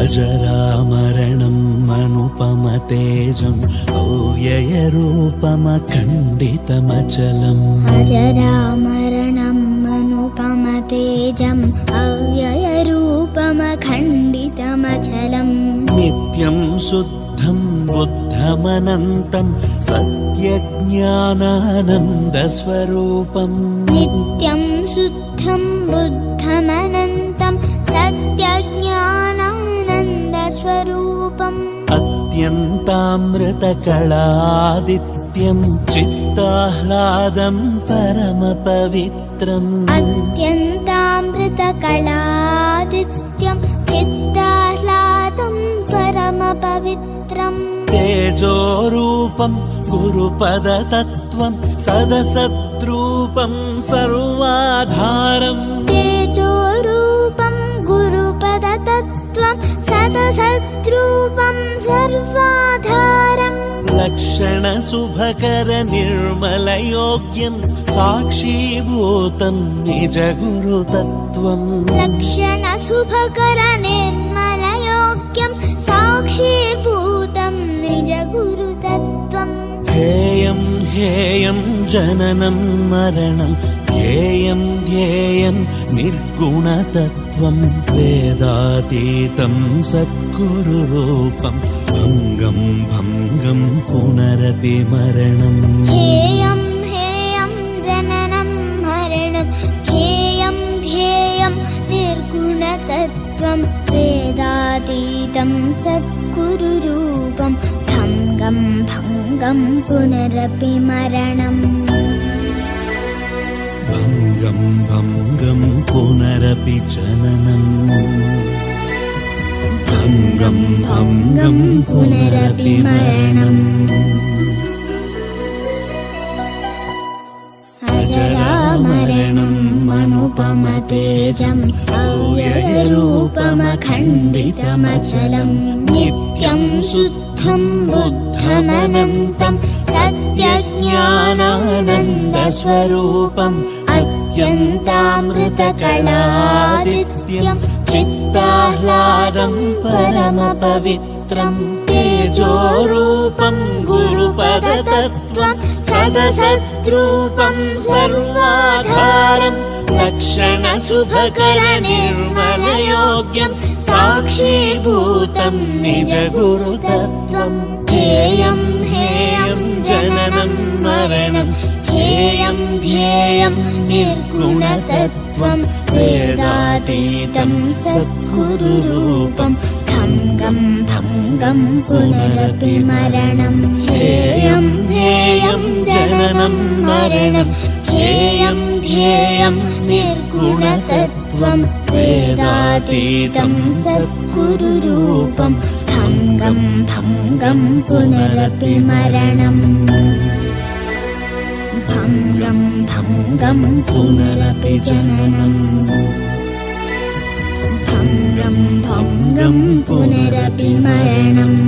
अजरामरणम् अनुपमतेजम् अव्ययरूपमखण्डितमचलम् अजरामरणम् अनुपमतेजम् अव्ययरूपमखण्डितमचलम् नित्यं शुद्धं बुद्धमनन्तं सत्यज्ञानानन्दस्वरूपम् नित्यं शुद्धं बुद्धमनन्तं सत्यज्ञानानन्दस्वरूपम् अत्यन्तामृतकलादित्यं चित्ताह्लादं परमपवित्रम् अत्यन्तामृतकलादित्यं चित्ताह्लादं परमपवित्रम् तेजोरूपं गुरुपदतत्त्वं सदसद्रूपं सर्वाधारम् तेजोरूपं गुरुपदतत्त्वं सदसद्रूपं सर्वाधारम् लक्षणशुभकरनिर्मलयोग्यं साक्षीभूतं निजगुरुतत्त्वम् लक्षणशुभकरनिर्मलयोग्यं साक्षीभूतं निजगुरुतत्त्वम् हेयं हेयं जननं मरणं ध्येयं ध्येयं निर्गुणतत्त्वं वेदातीतं सद्गुरुरूपं भङ्गं भङ्गं पुनरपि मरणम् हेयं हेयं जननं मरणं ध्येयं ध्येयं निर्गुणतत्त्वं वेदातीतं सद्गुरुरूपं भङ्गं भङ्गं पुनरपि मरणम् भङ्गं भङ्गं पुनरपि जननम् भङ्गं भङ्गं पुनरपि मरणम् अजरामरणम् अनुपमतेजम् अव्ययरूपमखण्डितमचलम् नित्यं शुद्धं बुद्धमनन्तं सत्यज्ञानानन्दस्वरूपम् अत्यन्तामृतकलादित्यं चित्ताह्लादं परमपवित्रम् तेजोरूपं गुरुपदतत्त्वं सदसद्रूपं सर्वाधारम् लक्षणशुभकरनिर्मलयोग्यं साक्षीभूतं निजगुरुतत्त्वम् हेयं हेयं जननं मरणं ध्येयं ध्येयं निर्गुणतत्त्वं वेदातीतं सद्गुरुरूपं भङ्गं भङ्गं पुनरपि मरणम् हेयं हेयं जननं मरणं ध्येयं ध्येयं निर्गुणतत्त्वं वेदातीतं सद्गुरुरूपं भङ्गं भङ्गं पुनरपि मरणम् भङ्गं भङ्गं पुनरपि जननम् भङ्गं भङ्गं पुनरपि मरणम्